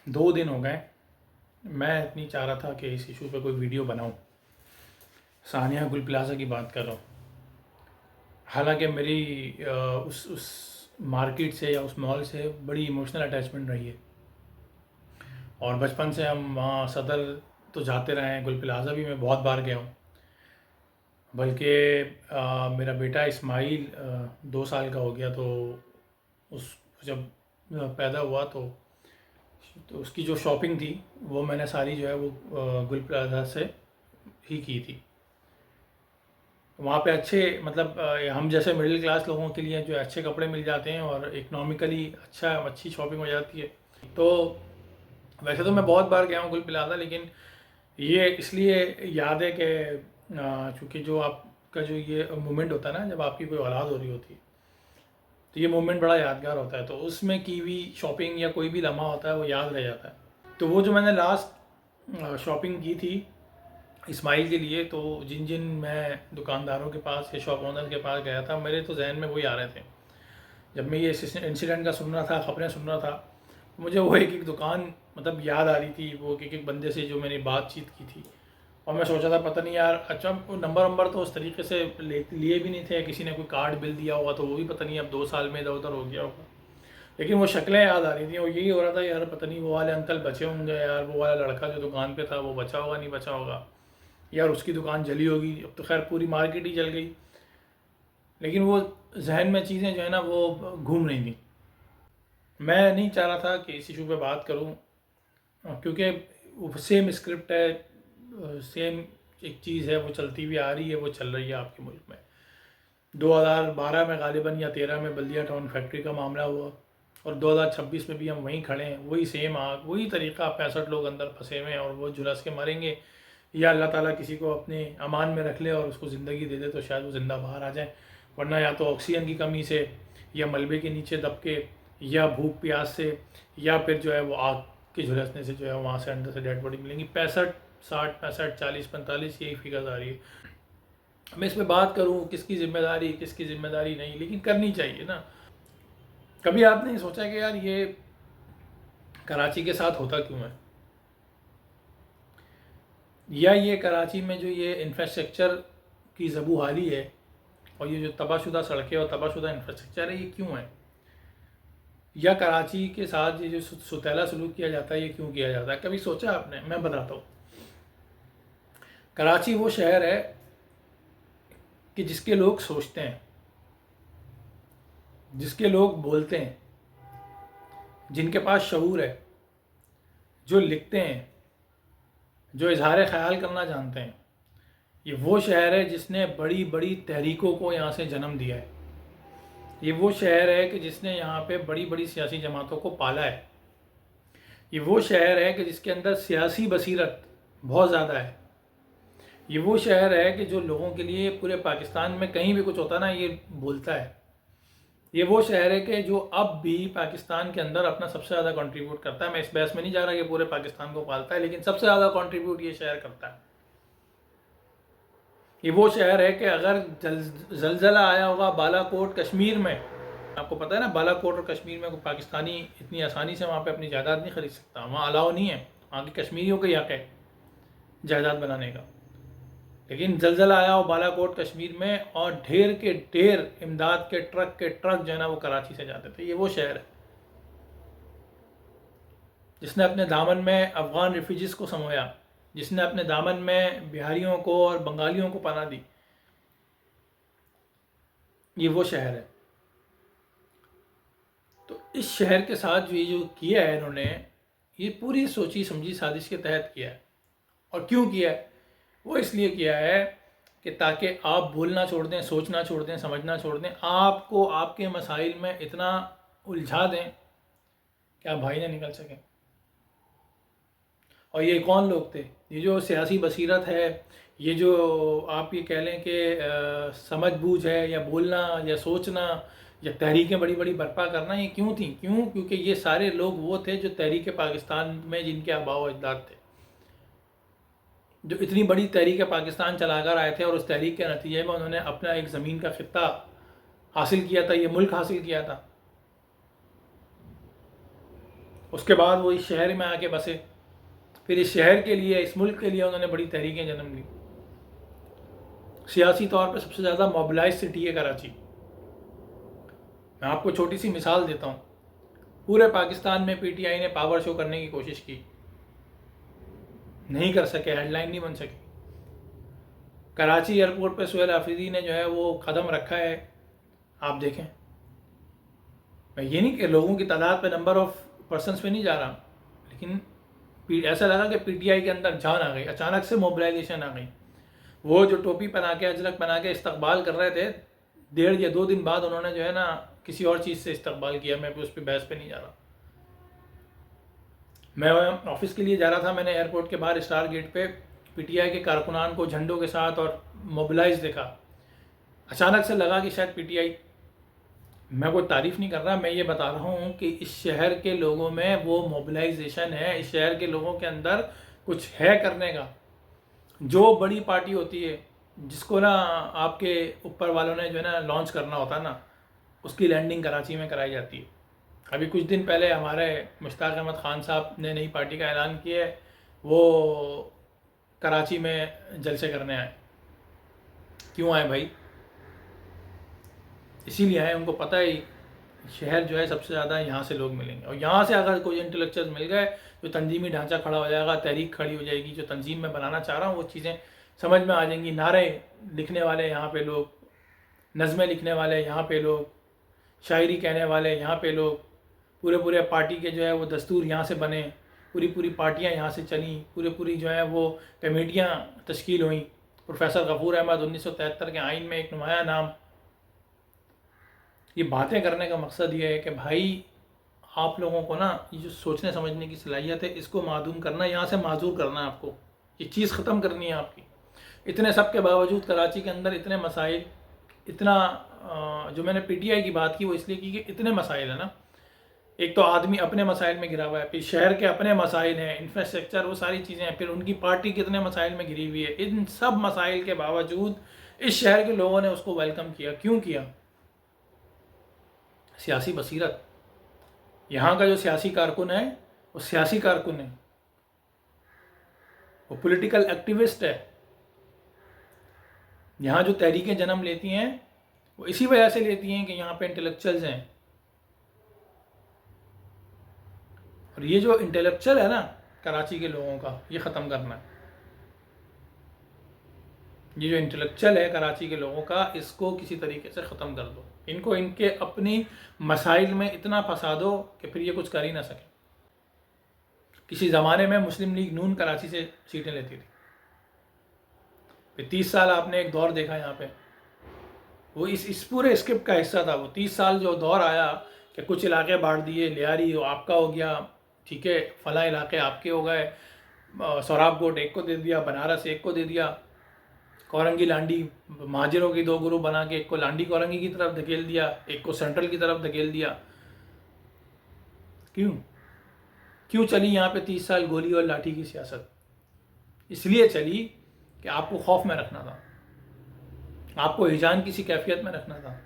2 दिन हो गए। मैं इतनी चाह रहा था कि इस इशू पे कोई वीडियो बनाऊं। सानिया गुल प्लाज़ा की बात कर रहा हूँ। हालांकि मेरी उस मार्केट से या उस मॉल से बड़ी इमोशनल अटैचमेंट रही है और बचपन से हम वहाँ सदर तो जाते रहे हैं, गुल प्लाज़ा भी मैं बहुत बार गया हूँ। बल्कि मेरा बेटा इस्माइल 2 साल का हो गया तो उस जब पैदा हुआ तो उसकी जो शॉपिंग थी वो मैंने सारी जो है वो गुल प्लाज़ा से ही की थी। वहाँ पे अच्छे मतलब हम जैसे मिडिल क्लास लोगों के लिए जो अच्छे कपड़े मिल जाते हैं और इकोनॉमिकली अच्छी शॉपिंग हो जाती है। तो वैसे तो मैं बहुत बार गया हूँ गुल प्लाज़ा, लेकिन ये इसलिए याद है कि चूँकि जो आपका जो ये मोमेंट होता है ना, जब आपकी कोई औलाद हो रही होती है तो ये मोमेंट बड़ा यादगार होता है। तो उसमें की हुई शॉपिंग या कोई भी लम्हा होता है वो याद रह जाता है। तो वो जो मैंने लास्ट शॉपिंग की थी इस्माइल के लिए, तो जिन जिन मैं दुकानदारों के पास या शॉप ओनर के पास गया था, मेरे तो जहन में वही आ रहे थे। जब मैं ये इंसिडेंट का सुन रहा था, ख़बरें सुन रहा था, मुझे वो एक एक दुकान मतलब याद आ रही थी, वो एक एक बंदे से जो मैंने बातचीत की थी। और मैं सोचा था पता नहीं यार, अच्छा वो नंबर वंबर तो उस तरीके से लिए भी नहीं थे, किसी ने कोई कार्ड बिल दिया होगा तो वो भी पता नहीं अब 2 साल में इधर उधर हो गया होगा। लेकिन वो शक्लें याद आ रही थी और यही हो रहा था यार, पता नहीं वो वाले अंकल बचे होंगे यार, वो वाला लड़का जो दुकान पे था वो बचा होगा नहीं बचा होगा यार, उसकी दुकान जली होगी। अब तो खैर पूरी मार्केट ही जल गई, लेकिन वो जहन में चीज़ें जो है ना वो घूम रही थी। मैं नहीं चाह रहा था कि इस इशू पे बात करूं, क्योंकि सेम स्क्रिप्ट है, सेम एक चीज़ है, वो चलती हुई आ रही है, वो चल रही है आपके मुल्क में। 2012 में गालिबन या 13 में बल्दिया टाउन फैक्ट्री का मामला हुआ और 2026 में भी हम वहीं खड़े हैं, वही सेम आग, वही तरीका। 65 लोग अंदर फंसे हुए हैं और वो झुलस के मरेंगे, या अल्लाह ताला किसी को अपने अमान में रख ले और उसको ज़िंदगी दे दे तो शायद वो ज़िंदा बाहर आ जाए, वरना या तो ऑक्सीजन की कमी से, या मलबे के नीचे दब के, या भूख प्यास से, या फिर जो है वो आग के झुलसने से जो है वहाँ से अंदर से डेड बॉडी मिलेंगी। 65, 60, 65, 40, 45 यही फिगर्स आ रही है। मैं इस पर बात करूँ किसकी ज़िम्मेदारी नहीं, लेकिन करनी चाहिए ना। कभी आपने सोचा कि यार ये कराची के साथ होता क्यों है, या ये कराची में जो ये इंफ्रास्ट्रक्चर की ज़बूहाली है और ये जो तबाहशुदा सड़कें और तबाहशुदा इंफ्रास्ट्रक्चर है ये क्यों है, या कराची के साथ ये जो सुतीला सलूक किया जाता है ये क्यों किया जाता है? कभी सोचा आपने? मैं बताता हूँ। कराची वो शहर है कि जिसके लोग सोचते हैं, जिसके लोग बोलते हैं, जिनके पास शऊर है, जो लिखते हैं, जो इजहार ख्याल करना जानते हैं। ये वो शहर है जिसने बड़ी बड़ी तहरीकों को यहाँ से जन्म दिया है। ये वो शहर है कि जिसने यहाँ पे बड़ी बड़ी सियासी जमातों को पाला है। ये वो शहर है कि जिसके अंदर सियासी बसीरत बहुत ज़्यादा है। ये वो शहर है कि जो लोगों के लिए पूरे पाकिस्तान में कहीं भी कुछ होता है ना ये बोलता है। ये वो शहर है कि जो अब भी पाकिस्तान के अंदर अपना सबसे ज़्यादा कंट्रीब्यूट करता है। मैं इस बहस में नहीं जा रहा कि पूरे पाकिस्तान को पालता है, लेकिन सबसे ज़्यादा कंट्रीब्यूट ये शहर करता है। ये वो शहर है कि अगर जलजला आया होगा बालाकोट कश्मीर में, आपको पता है ना बालाकोट और कश्मीर में कोई पाकिस्तानी इतनी आसानी से वहाँ पे अपनी जायदाद नहीं खरीद सकता, वहाँ अलाउ नहीं है, वहाँ के कश्मीरियों का हक है जायदाद बनाने का। लेकिन जलजला आया हो बालाकोट कश्मीर में और ढेर के ढेर इमदाद के ट्रक जो है ना वो कराची से जाते थे। ये वो शहर है जिसने अपने दामन में अफ़गान रिफ्यूजीज़ को समोया, जिसने अपने दामन में बिहारियों को और बंगालियों को पनाह दी। ये वो शहर है। तो इस शहर के साथ ये जो किया है इन्होंने, ये पूरी सोची समझी साजिश के तहत किया है। और क्यों किया है? वो इसलिए किया है कि ताकि आप बोलना छोड़ दें, सोचना छोड़ दें, समझना छोड़ दें, आपको आपके मसाइल में इतना उलझा दें कि आप भाई ना निकल सकें। और ये कौन लोग थे? ये जो सियासी बसीरत है, ये जो आप ये कह लें कि समझ बूझ है, या बोलना या सोचना या तहरीकें बड़ी बड़ी बर्पा करना, ये क्यों थी? क्योंकि ये सारे लोग वो थे जो तहरीक पाकिस्तान में जिनके आबाओ अजदाद थे, जो इतनी बड़ी तहरीक पाकिस्तान चलाकर आए थे और उस तहरीक के नतीजे में उन्होंने अपना एक ज़मीन का ख़ित्ता हासिल किया था, ये मुल्क हासिल किया था। उसके बाद वो इस शहर में आके बसे, फिर इस शहर के लिए, इस मुल्क के लिए उन्होंने बड़ी तहरीकें जन्म ली। सियासी तौर पे सबसे ज़्यादा मोबिलाइज सिटी है कराची। मैं आपको छोटी सी मिसाल देता हूँ। पूरे पाकिस्तान में पीटीआई ने पावर शो करने की कोशिश की, नहीं कर सके, हेडलाइन नहीं बन सकी। कराची एयरपोर्ट पे सुहेल आफरीदी ने जो है वो कदम रखा है, आप देखें। मैं ये नहीं कि लोगों की तादाद पे, नंबर ऑफ पर्सनस पे नहीं जा रहा, लेकिन ऐसा लगा कि पीटीआई के अंदर जान आ गई, अचानक से मोबिलाइजेशन आ गई। वो जो टोपी पहना के, अजरक पहना के इस्तकबाल कर रहे थे, 1.5 या 2 दिन बाद उन्होंने जो है ना किसी और चीज़ से इस्तकबाल किया। मैं उस पर बहस पे नहीं जा रहा। मैं ऑफिस के लिए जा रहा था, मैंने एयरपोर्ट के बाहर स्टार गेट पे पीटीआई के कारकुनान को झंडों के साथ और मोबिलाइज देखा। अचानक से लगा कि शायद पीटीआई, मैं कोई तारीफ़ नहीं कर रहा, मैं ये बता रहा हूँ कि इस शहर के लोगों में वो मोबिलाइजेशन है, इस शहर के लोगों के अंदर कुछ है करने का। जो बड़ी पार्टी होती है, जिसको ना आपके ऊपर वालों ने जो है ना लॉन्च करना होता है ना, उसकी लैंडिंग कराची में कराई जाती है। अभी कुछ दिन पहले हमारे मुश्ताक अहमद ख़ान साहब ने नई पार्टी का ऐलान किया है, वो कराची में जलसे करने आए। क्यों आए भाई? इसीलिए आए, उनको पता है शहर जो है सबसे ज़्यादा यहाँ से लोग मिलेंगे, और यहाँ से अगर कोई इंटेलेक्चुअल मिल गए, जो तंजीमी ढांचा खड़ा हो जाएगा, तहरीक खड़ी हो जाएगी, जो तंजीम में बनाना चाह रहा हूँ वो चीज़ें समझ में आ जाएंगी। नारे लिखने वाले यहाँ पे लोग, नज़में लिखने वाले यहाँ पे लोग, शायरी कहने वाले यहाँ पे लोग, पूरे पूरे पार्टी के जो है वो दस्तूर यहाँ से बने, पूरी पूरी पार्टियाँ यहाँ से चली, पूरी जो है वो कमेटियाँ तश्कील हुई। प्रोफेसर गफूर अहमद 1973 के आइन में एक नुमाया नाम। ये बातें करने का मकसद ये है कि भाई आप लोगों को ना ये जो सोचने समझने की सलाहियत है, इसको मादूम करना, यहाँ से माजूर करना है आपको, ये चीज़ ख़त्म करनी है आपकी। इतने सब के बावजूद कराची के अंदर इतने मसाइल, इतना जो मैंने पीटीआई की बात की वो इसलिए की कि इतने मसाइल है ना। एक तो आदमी अपने मसाइल में घिरा हुआ है, फिर शहर के अपने मसाइल हैं, इंफ्रास्ट्रक्चर, वो सारी चीज़ें हैं, फिर उनकी पार्टी कितने मसाइल में घिरी हुई है। इन सब मसाइल के बावजूद इस शहर के लोगों ने उसको वेलकम किया। क्यों किया? सियासी बसीरत। यहाँ का जो सियासी कारकुन है वो सियासी कारकुन है, वो पॉलिटिकल एक्टिविस्ट है। यहाँ जो तहरीकें जन्म लेती हैं वो इसी वजह से लेती हैं कि यहाँ पे इंटेलेक्चुअल्स हैं। और ये जो इंटेलेक्चुअल है ना कराची के लोगों का, ये ख़त्म करना है। ये जो इंटेलेक्चुअल है कराची के लोगों का, इसको किसी तरीके से ख़त्म कर दो। इनको इनके अपनी मसाइल में इतना फंसा दो कि फिर ये कुछ कर ही ना सके। किसी ज़माने में मुस्लिम लीग नून कराची से सीटें लेती थी, फिर 30 साल आपने एक दौर देखा यहाँ पे, वो इस पूरे स्क्रिप्ट का हिस्सा था। वो 30 साल जो दौर आया कि कुछ इलाके बांट दिए, लियारी आपका हो गया, ठीक है, फला इलाके आपके हो गए, सोराब कोट एक को दे दिया, बनारस एक को दे दिया, कोरंगी लांडी, महाजिरों की 2 ग्रुप बना के एक को लांडी कोरंगी की तरफ धकेल दिया, एक को सेंट्रल की तरफ धकेल दिया। क्यों चली यहाँ पे 30 साल गोली और लाठी की सियासत? इसलिए चली कि आपको खौफ में रखना था, आपको हिजान किसी कैफियत में रखना था,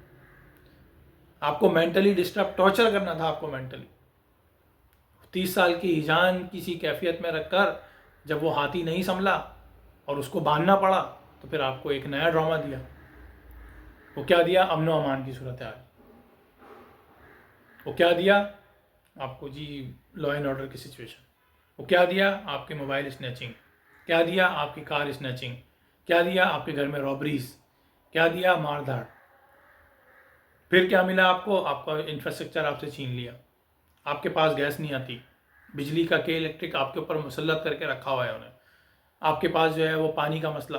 आपको मेंटली डिस्टर्ब, टॉर्चर करना था आपको मेंटली। 30 साल की हिजान किसी कैफियत में रखकर जब वो हाथी नहीं संभला और उसको बांधना पड़ा, तो फिर आपको एक नया ड्रामा दिया। वो क्या दिया? अमन व अमान की सूरत हाल। वो क्या दिया आपको? जी, लॉ एंड ऑर्डर की सिचुएशन। वो क्या दिया? आपके मोबाइल स्नैचिंग। क्या दिया? आपकी कार स्नैचिंग। क्या दिया? आपके घर में रॉबरीज। क्या दिया? मारधाड़। फिर क्या मिला आपको? आपका इंफ्रास्ट्रक्चर आपसे छीन लिया, आपके पास गैस नहीं आती, बिजली का के इलेक्ट्रिक आपके ऊपर मुसल्लत करके रखा हुआ है उन्हें। आपके पास जो है वो पानी का मसला,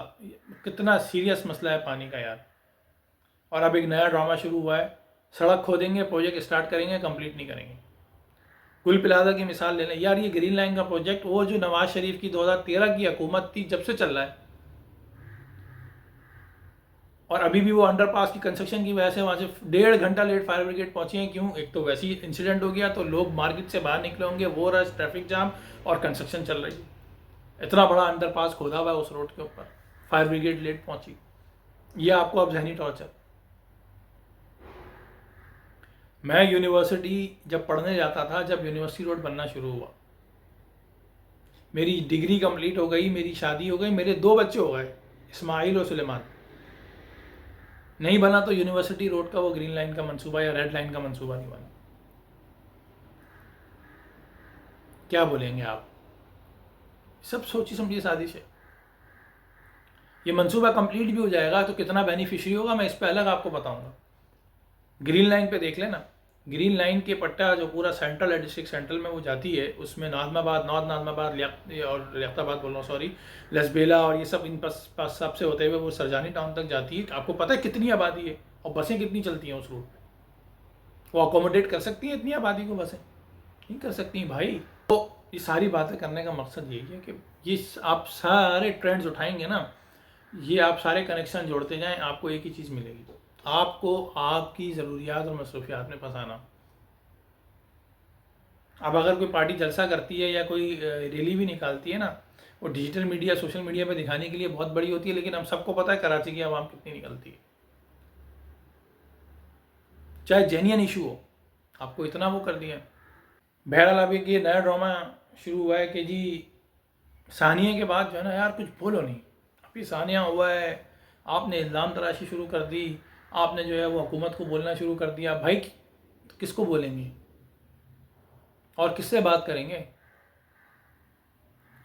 कितना सीरियस मसला है पानी का यार। और अब एक नया ड्रामा शुरू हुआ है, सड़क खोदेंगे, प्रोजेक्ट स्टार्ट करेंगे, कंप्लीट नहीं करेंगे। गुल प्लाजा की मिसाल ले लें यार, ये ग्रीन लाइन का प्रोजेक्ट वो जो नवाज शरीफ की 2013 की हुकूमत थी जब से चल रहा है, और अभी भी वो अंडरपास की कंस्ट्रक्शन की वजह से वहाँ से 1.5 घंटा लेट फायर ब्रिगेड पहुंची है। क्यों? एक तो वैसे ही इंसिडेंट हो गया, तो लोग मार्केट से बाहर निकले होंगे, वो रश, ट्रैफिक जाम, और कंस्ट्रक्शन चल रही है। इतना बड़ा अंडरपास खोदा हुआ है उस रोड के ऊपर, फायर ब्रिगेड लेट पहुंची। ये आपको अब जहनी टॉर्चर। मैं यूनिवर्सिटी जब पढ़ने जाता था, जब यूनिवर्सिटी रोड बनना शुरू हुआ, मेरी डिग्री कंप्लीट हो गई, मेरी शादी हो गई, मेरे 2 बच्चे हो गए, इस्माइल और सुलेमान। नहीं बना तो यूनिवर्सिटी रोड का वो ग्रीन लाइन का मंसूबा या रेड लाइन का मंसूबा नहीं बना। क्या बोलेंगे आप? सब सोची समझी साजिश है। ये मंसूबा कंप्लीट भी हो जाएगा तो कितना बेनिफिशियरी होगा, मैं इस पर अलग आपको बताऊंगा। ग्रीन लाइन पे देख लेना, ग्रीन लाइन के पट्टा जो पूरा सेंट्रल है, डिस्ट्रिक्ट सेंट्रल में वो जाती है, उसमें नाज़माबाद, नॉर्थ नाज़माबाद और लियाकताबाद बोल रहा हूँ, सॉरी, लसबेला और ये सब इन पास सब से होते हुए वो सरजानी टाउन तक जाती है। आपको पता है कितनी आबादी है और बसें कितनी चलती हैं उस रूट पर? वो अकोमोडेट कर सकती हैं इतनी आबादी को? बसें नहीं कर सकती भाई। तो ये सारी बातें करने का मकसद यही है कि ये आप सारे ट्रेंड्स उठाएंगे ना, ये आप सारे कनेक्शन जोड़ते जाएं, आपको एक ही चीज़ मिलेगी, आपको आपकी ज़रूरियात और मसरूफियात में फंसाना। अब अगर कोई पार्टी जलसा करती है या कोई रैली भी निकालती है ना, वो डिजिटल मीडिया, सोशल मीडिया पे दिखाने के लिए बहुत बड़ी होती है, लेकिन हम सबको पता है कराची की आवाम कितनी निकलती है। चाहे जेन्युइन इशू हो, आपको इतना वो कर दिया। बहरहाल अभी ये नया ड्रामा शुरू हुआ है कि जी सानिया के बाद जो है ना यार कुछ बोलो नहीं, अभी सानिया हुआ है, आपने इल्ज़ाम तराशी शुरू कर दी, आपने जो है वो हुकूमत को बोलना शुरू कर दिया। भाई तो किसको बोलेंगे और किससे बात करेंगे?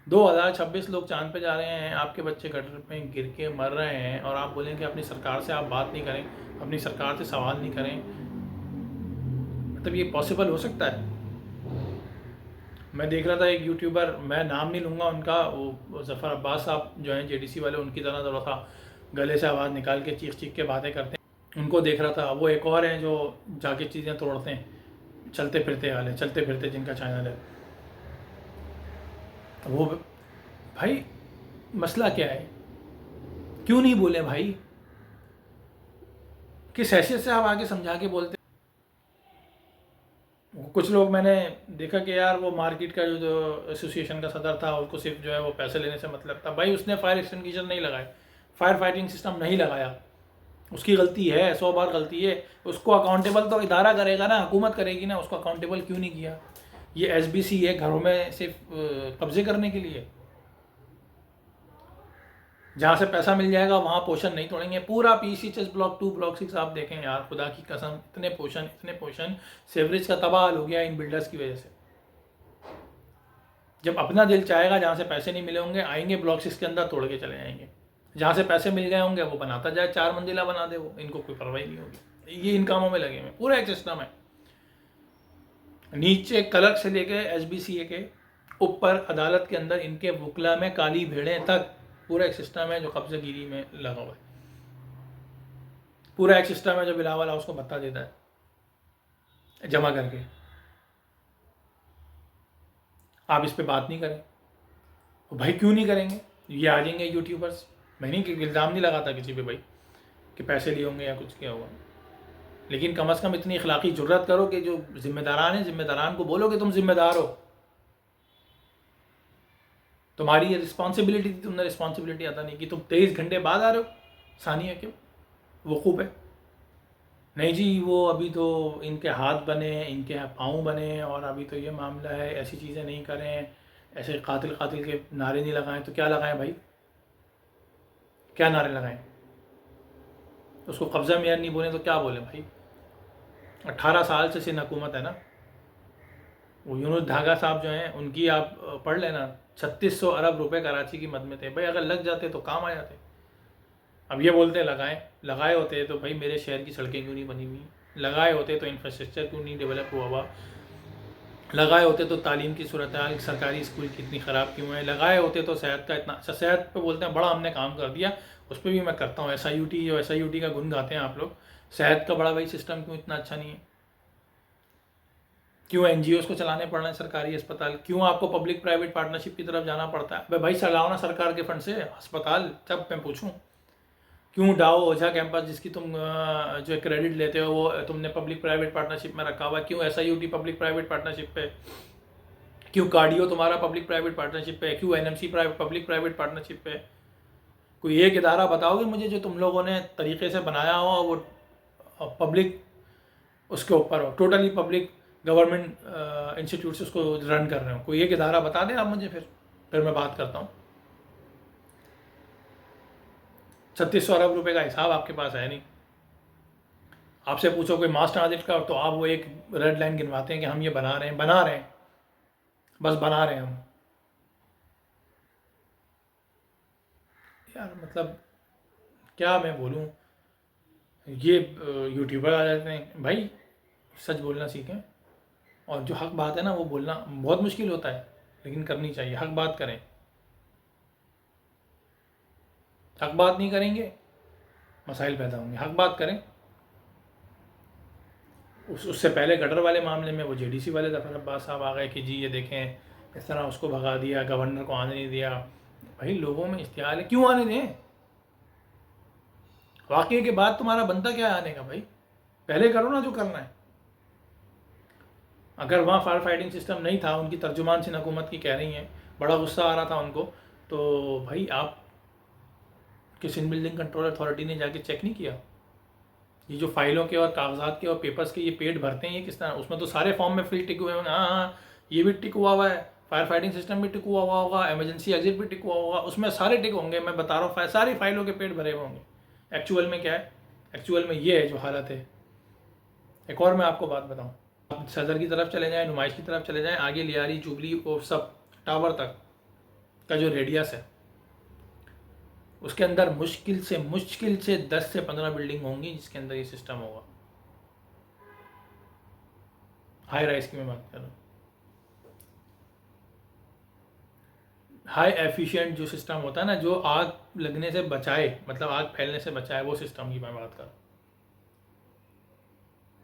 2026 लोग चांद पे जा रहे हैं, आपके बच्चे गटर में गिर के मर रहे हैं और आप बोलें कि अपनी सरकार से आप बात नहीं करें, अपनी सरकार से सवाल नहीं करें? मतलब ये पॉसिबल हो सकता है? मैं देख रहा था एक यूट्यूबर, मैं नाम नहीं लूँगा उनका, वो ज़फ़र अब्बास साहब जो हैं जेडीसी वाले, उनकी तरह थोड़ा सा गले से आवाज़ निकाल के चीख चीख के बातें करते हैं, उनको देख रहा था। वो एक और हैं जो जाके चीज़ें तोड़ते हैं, चलते फिरते वाले, चलते फिरते जिनका चैनल है वो। भाई मसला क्या है? क्यों नहीं बोले भाई? किस हैसियत से आप आगे समझा के बोलते? कुछ लोग मैंने देखा कि यार वो मार्केट का जो एसोसिएशन का सदर था, उसको सिर्फ जो है वो पैसे लेने से मतलब था। भाई उसने फायर एक्सटिंग्विशर नहीं लगाए, फायर फाइटिंग सिस्टम नहीं लगाया, उसकी गलती है, 100 बार गलती है। उसको अकाउंटेबल तो इदारा करेगा ना, हुकूमत करेगी ना, उसको अकाउंटेबल क्यों नहीं किया? ये एसबीसी है घरों में सिर्फ कब्जे करने के लिए। जहाँ से पैसा मिल जाएगा वहाँ पोषण नहीं तोड़ेंगे। पूरा पीसीएचएस ब्लॉक 2 ब्लॉक 6 आप देखें यार, खुदा की कसम, इतने पोषण सेवरेज का तबाह हो गया इन बिल्डर्स की वजह से। जब अपना दिल चाहेगा, जहाँ से पैसे नहीं मिले होंगे, आएंगे ब्लॉक 6 के अंदर तोड़ के चले जाएंगे। जहाँ से पैसे मिल गए होंगे वो बनाता जाए, 4 मंजिला बना दे, वो इनको कोई परवाह नहीं होगी। ये इन कामों में लगे हुए, पूरा एक सिस्टम है। नीचे क्लर्क से लेके एसबीसीए के ऊपर अदालत के अंदर इनके वकला में काली भेड़ें तक, पूरा एक सिस्टम है जो कब्जागिरी में लगा हुआ है। पूरा एक सिस्टम है जो बिलावल हाउस को भत्ता देता है जमा करके। आप इस पे बात नहीं करें तो भाई क्यों नहीं करेंगे? ये आ जाएंगे यूट्यूबर्स। मैं नहीं इल्ज़ाम नहीं लगाता किसी पे भाई कि पैसे लिए होंगे या कुछ किया होगा, लेकिन कम से कम इतनी इखलाकी जुर्रत करो कि जो जिम्मेदारान है, जिम्मेदारान को बोलो कि तुम जिम्मेदार हो, तुम्हारी ये रिस्पॉन्सिबिलिटी थी, तुमने रिस्पॉन्सिबिलिटी अदा नहीं की। तुम 23 घंटे बाद आ रहे हो, सानिया क्यों वकूफ़ है? नहीं जी वो अभी तो इनके हाथ बने, इनके पाँव बने, और अभी तो ये मामला है, ऐसी चीज़ें नहीं करें, ऐसे कातिल कातिल के नारे नहीं लगाएं। तो क्या लगाएं भाई? क्या नारे लगाएं? उसको कब्ज़ा मेयर नहीं बोले तो क्या बोले भाई? 18 साल से सिंध हुकूमत है ना। वो यूनुस धागा साहब जो हैं, उनकी आप पढ़ लेना, 3600 अरब रुपए कराची की मद में थे। भाई अगर लग जाते तो काम आ जाते। अब ये बोलते हैं लगाए होते तो भाई मेरे शहर की सड़कें क्यों नहीं बनी हुई? लगाए होते तो इंफ्रास्ट्रक्चर क्यों नहीं डेवलप हुआ? लगाए होते तो तालीम की सूरत हाल सरकारी स्कूल की इतनी ख़राब क्यों है? लगाए होते तो सेहत का इतना अच्छा, सेहत पे बोलते हैं बड़ा हमने काम कर दिया, उस पर भी मैं करता हूँ। SIUT का गुण गाते हैं आप लोग, सेहत का बड़ा भाई सिस्टम क्यों इतना अच्छा नहीं है? क्यों NGOs को चलाने पड़ रहे हैं सरकारी अस्पताल? क्यों आपको पब्लिक प्राइवेट पार्टनरशिप की तरफ जाना पड़ता है? भाई चलाओ ना सरकार के फंड से अस्पताल। जब मैं पूछूं क्यों डाओ ओझा कैंपस, जिसकी तुम जो क्रेडिट लेते हो, वो तुमने पब्लिक प्राइवेट पार्टनरशिप में रखा हुआ? क्यों SIUT पब्लिक प्राइवेट पार्टनरशिप पे? क्यों कार्डियो तुम्हारा पब्लिक प्राइवेट पार्टनरशिप पे? क्यों NMC पब्लिक प्राइवेट पार्टनरशिप पे? कोई एक इदारा बताओगे मुझे जो तुम लोगों ने तरीके से बनाया हो, वो पब्लिक उसके ऊपर हो, टोटली पब्लिक गवर्नमेंट इंस्टीट्यूट से उसको रन कर रहे हो। कोई एक इदारा बता दें आप मुझे, फिर मैं बात करता हूँ। 3600 अरब रुपए का हिसाब आपके पास है नहीं। आपसे पूछो कोई मास ट्रांजिट का, तो आप वो एक रेड लाइन गिनवाते हैं कि हम ये बना रहे हैं, बस बना रहे हैं हम। यार मतलब क्या मैं बोलूँ, ये यूट्यूबर आ जाते हैं भाई। सच बोलना सीखें, और जो हक बात है ना वो बोलना बहुत मुश्किल होता है, लेकिन करनी चाहिए। हक बात करें, हक बात नहीं करेंगे मसाइल पैदा होंगे। हक बात करें। उससे पहले गटर वाले मामले में वो जेडीसी वाले जफर अब्बास साहब आ गए कि जी ये देखें इस तरह उसको भगा दिया, गवर्नर को आने नहीं दिया। भाई लोगों में इश्तिहाल है, क्यों आने दें? वाकई के बाद तुम्हारा बनता क्या है आने का? भाई पहले करो ना जो करना है। अगर वहाँ फायर फाइटिंग सिस्टम नहीं था, उनकी तर्जुमान सिंध हुकूमत की कह रही हैं, बड़ा गुस्सा आ रहा था उनको, तो भाई आप किसी बिल्डिंग कंट्रोल अथॉरिटी ने जाके चेक नहीं किया? ये जो फाइलों के और कागजात के और पेपर्स के ये पेड भरते हैं, ये किस तरह? उसमें तो सारे फॉर्म में फिल टिक हुए होंगे। हाँ हाँ, ये भी टिक हुआ है, फायर फाइटिंग सिस्टम भी टिक हुआ होगा, इमरजेंसी एग्जिट भी टिक हुआ होगा, उसमें सारे टिक होंगे। मैं बता रहा हूँ, सारी फाइलों के पेड भरे हुए होंगे। एक्चुअल में क्या है? एक्चुअल में ये है जो हालत है। एक और मैं आपको बात बताऊँ, आप सदर की तरफ चले जाएँ, नुमाइश की तरफ चले जाएँ, आगे लियारी, जुबली और सब टावर तक का जो रेडियस है, उसके अंदर मुश्किल से 10 से 15 बिल्डिंग होंगी जिसके अंदर ये सिस्टम होगा। हाई राइज की मैं बात कर रहा हूँ। हाई एफिशिएंट जो सिस्टम होता है ना, जो आग लगने से बचाए, मतलब आग फैलने से बचाए, वो सिस्टम की मैं बात कर रहा हूँ।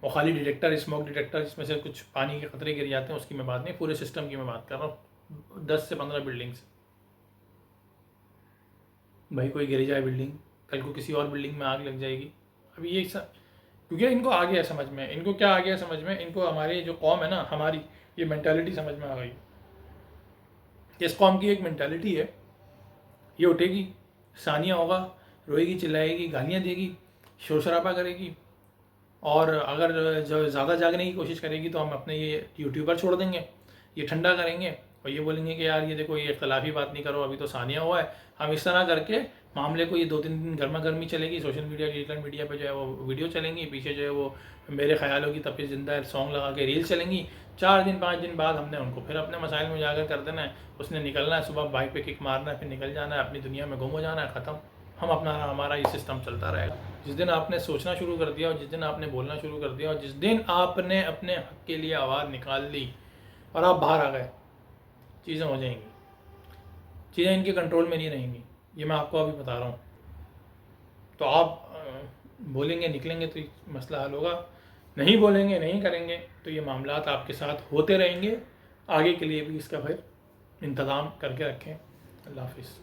वो खाली डिटेक्टर, स्मोक डिटेक्टर जिसमें से कुछ पानी के खतरे गिर जाते हैं, उसकी मैं बात नहीं, पूरे सिस्टम की मैं बात कर रहा हूँ। 10 से 15 बिल्डिंग्स। भाई कोई गिर जाए बिल्डिंग, कल को किसी और बिल्डिंग में आग लग जाएगी। अभी ये सब क्योंकि इनको आ गया समझ में। इनको क्या आ गया समझ में? इनको हमारी जो कौम है ना, हमारी ये मेंटालिटी समझ में आ गई। इस कौम की एक मेंटालिटी है, ये उठेगी, सानिया होगा, रोएगी, चिल्लाएगी, गालियाँ देगी, शोर शराबा करेगी, और अगर जो ज़्यादा जागने की कोशिश करेगी तो हम अपने ये यूट्यूबर छोड़ देंगे, ये ठंडा करेंगे और ये बोलेंगे कि यार ये देखो, ये इख्तलाफी बात नहीं करो, अभी तो सानिया हुआ है। हम इस तरह करके मामले को, ये 2-3 दिन गर्मा गर्मी चलेगी, सोशल मीडिया, डिजिटल मीडिया पे जो है वो वीडियो चलेंगी, पीछे जो है वो मेरे ख्यालों की तपिश जिंदा है सॉन्ग लगा के रील चलेंगी। 4 दिन 5 दिन बाद हमने उनको फिर अपने मसाइल में उजागर कर देना है। उसने निकलना है, सुबह बाइक पे किक मारना है, फिर निकल जाना है, अपनी दुनिया में गुम हो जाना है, ख़त्म। हम अपना, हमारा ये सिस्टम चलता रहेगा। जिस दिन आपने सोचना शुरू कर दिया और जिस दिन आपने बोलना शुरू कर दिया और जिस दिन आपने अपने हक के लिए आवाज़ निकाल ली और आप बाहर आ गए, चीज़ें हो जाएंगी। चीज़ें इनके कंट्रोल में नहीं रहेंगी, ये मैं आपको अभी बता रहा हूँ। तो आप बोलेंगे, निकलेंगे तो मसला हल होगा, नहीं बोलेंगे, नहीं करेंगे तो ये मामलात आपके साथ होते रहेंगे। आगे के लिए भी इसका फिर इंतज़ाम करके रखें। अल्लाह हाफिज़।